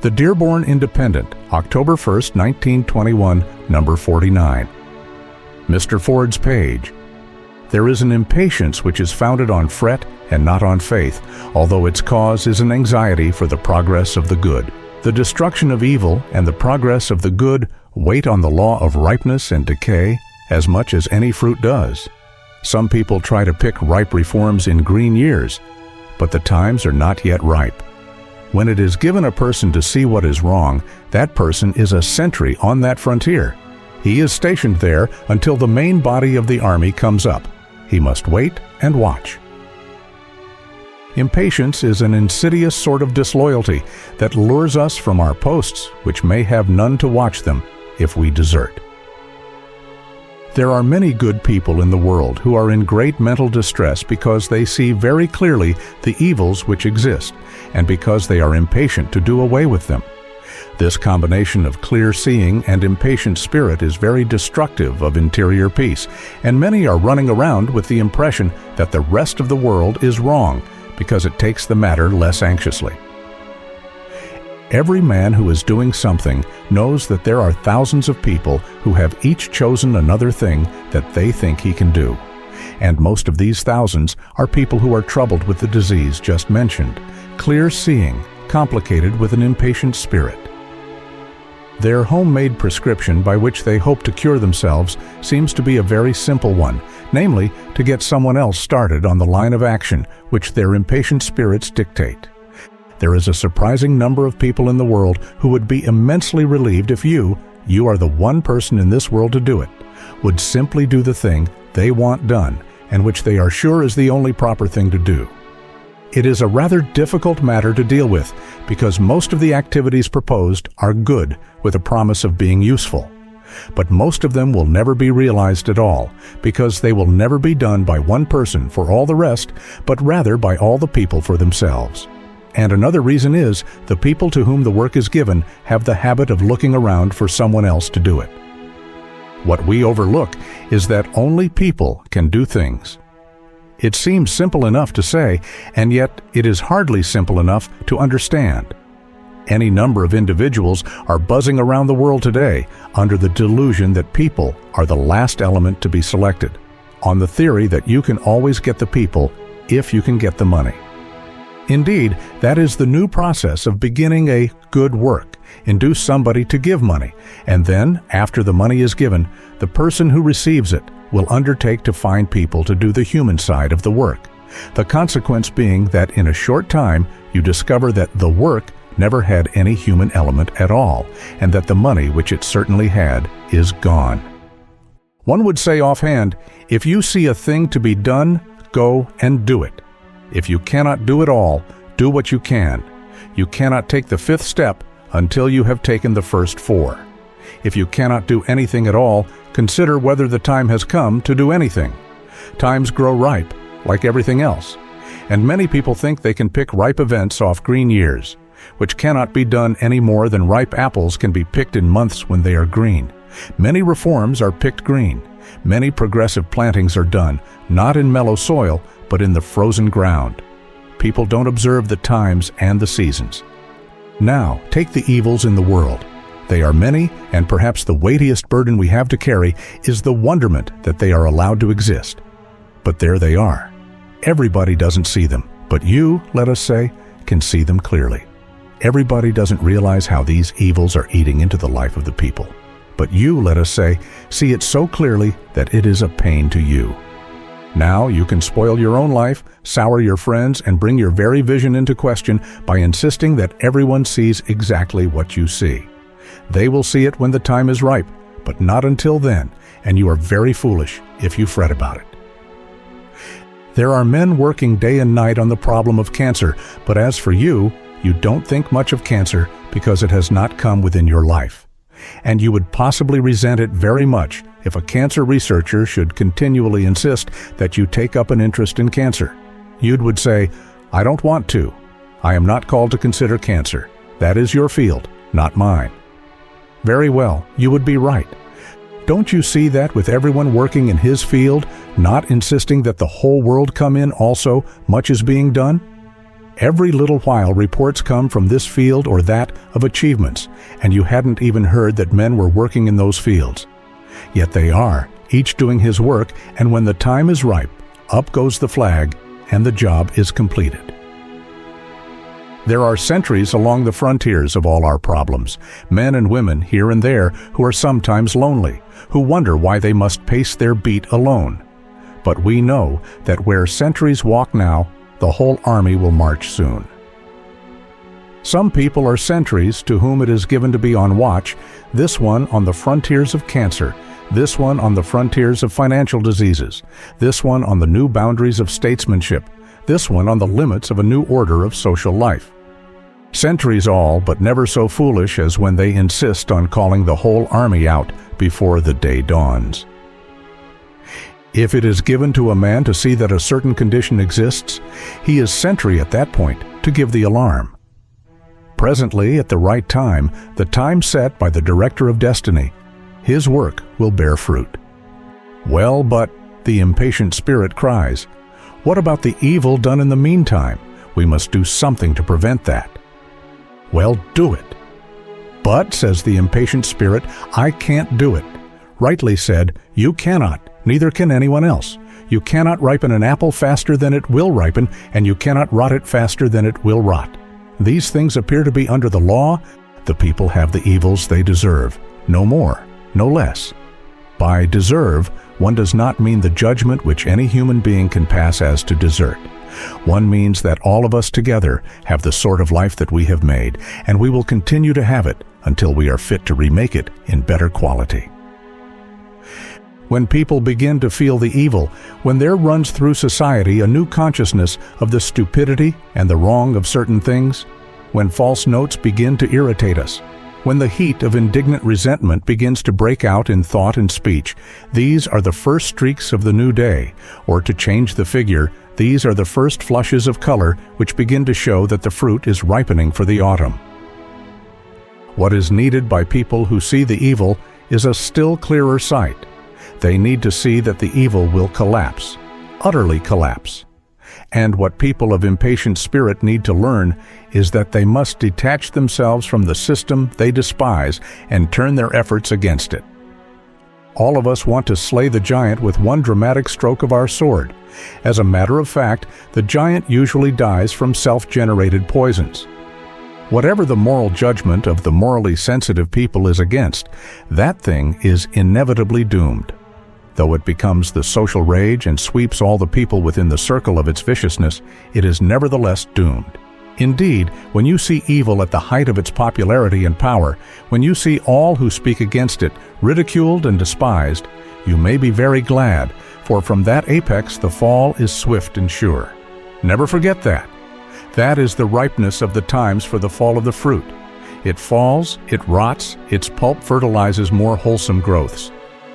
The Dearborn Independent, October 1, 1921, number 49. Mr. Ford's page. There is an impatience which is founded on fret and not on faith, although its cause is an anxiety for the progress of the good. The destruction of evil and the progress of the good wait on the law of ripeness and decay as much as any fruit does. Some people try to pick ripe reforms in green years, but the times are not yet ripe. When it is given a person to see what is wrong, that person is a sentry on that frontier. He is stationed there until the main body of the army comes up. He must wait and watch. Impatience is an insidious sort of disloyalty that lures us from our posts, which may have none to watch them if we desert. There are many good people in the world who are in great mental distress because they see very clearly the evils which exist, and because they are impatient to do away with them. This combination of clear seeing and impatient spirit is very destructive of interior peace, and many are running around with the impression that the rest of the world is wrong because it takes the matter less anxiously. Every man who is doing something knows that there are thousands of people who have each chosen another thing that they think he can do. And most of these thousands are people who are troubled with the disease just mentioned, clear seeing, complicated with an impatient spirit. Their homemade prescription by which they hope to cure themselves seems to be a very simple one, namely, to get someone else started on the line of action which their impatient spirits dictate. There is a surprising number of people in the world who would be immensely relieved if you are the one person in this world to do it, would simply do the thing they want done and which they are sure is the only proper thing to do. It is a rather difficult matter to deal with because most of the activities proposed are good with a promise of being useful. But most of them will never be realized at all because they will never be done by one person for all the rest, but rather by all the people for themselves. And another reason is the people to whom the work is given have the habit of looking around for someone else to do it. What we overlook is that only people can do things. It seems simple enough to say, and yet it is hardly simple enough to understand. Any number of individuals are buzzing around the world today under the delusion that people are the last element to be selected, on the theory that you can always get the people if you can get the money. Indeed, that is the new process of beginning a good work. Induce somebody to give money, and then, after the money is given, the person who receives it will undertake to find people to do the human side of the work. The consequence being that in a short time you discover that the work never had any human element at all, and that the money which it certainly had is gone. One would say offhand, if you see a thing to be done, go and do it. If you cannot do it all, do what you can. You cannot take the fifth step until you have taken the first four. If you cannot do anything at all, consider whether the time has come to do anything. Times grow ripe, like everything else, and many people think they can pick ripe events off green years, which cannot be done any more than ripe apples can be picked in months when they are green. Many reforms are picked green. Many progressive plantings are done, not in mellow soil, but in the frozen ground. People don't observe the times and the seasons. Now, take the evils in the world. They are many, and perhaps the weightiest burden we have to carry is the wonderment that they are allowed to exist. But there they are. Everybody doesn't see them, but you, let us say, can see them clearly. Everybody doesn't realize how these evils are eating into the life of the people. But you, let us say, see it so clearly that it is a pain to you. Now you can spoil your own life, sour your friends, and bring your very vision into question by insisting that everyone sees exactly what you see. They will see it when the time is ripe, but not until then, and you are very foolish if you fret about it. There are men working day and night on the problem of cancer, but as for you, you don't think much of cancer because it has not come within your life. And you would possibly resent it very much if a cancer researcher should continually insist that you take up an interest in cancer. You would say, I don't want to. I am not called to consider cancer. That is your field, not mine. Very well, you would be right. Don't you see that with everyone working in his field, not insisting that the whole world come in also, much is being done? Every little while reports come from this field or that of achievements, and you hadn't even heard that men were working in those fields. Yet they are, each doing his work, and when the time is ripe, up goes the flag, and the job is completed. There are sentries along the frontiers of all our problems, men and women here and there who are sometimes lonely, who wonder why they must pace their beat alone. But we know that where sentries walk now, the whole army will march soon. Some people are sentries to whom it is given to be on watch, this one on the frontiers of cancer, this one on the frontiers of financial diseases, this one on the new boundaries of statesmanship, this one on the limits of a new order of social life. Sentries all, but never so foolish as when they insist on calling the whole army out before the day dawns. If it is given to a man to see that a certain condition exists, he is sentry at that point to give the alarm. Presently, at the right time, the time set by the director of destiny, his work will bear fruit. Well, but, the impatient spirit cries, what about the evil done in the meantime? We must do something to prevent that. Well, do it. But, says the impatient spirit, I can't do it. Rightly said, you cannot, neither can anyone else. You cannot ripen an apple faster than it will ripen, and you cannot rot it faster than it will rot. These things appear to be under the law. The people have the evils they deserve, no more, no less. By deserve, one does not mean the judgment which any human being can pass as to desert. One means that all of us together have the sort of life that we have made, and we will continue to have it until we are fit to remake it in better quality. When people begin to feel the evil, when there runs through society a new consciousness of the stupidity and the wrong of certain things, when false notes begin to irritate us, when the heat of indignant resentment begins to break out in thought and speech, these are the first streaks of the new day, or to change the figure, these are the first flushes of color which begin to show that the fruit is ripening for the autumn. What is needed by people who see the evil is a still clearer sight. They need to see that the evil will collapse, utterly collapse. And what people of impatient spirit need to learn is that they must detach themselves from the system they despise and turn their efforts against it. All of us want to slay the giant with one dramatic stroke of our sword. As a matter of fact, the giant usually dies from self-generated poisons. Whatever the moral judgment of the morally sensitive people is against, that thing is inevitably doomed. Though it becomes the social rage and sweeps all the people within the circle of its viciousness, it is nevertheless doomed. Indeed, when you see evil at the height of its popularity and power, when you see all who speak against it ridiculed and despised, you may be very glad, for from that apex the fall is swift and sure. Never forget that. That is the ripeness of the times for the fall of the fruit. It falls, it rots, its pulp fertilizes more wholesome growths.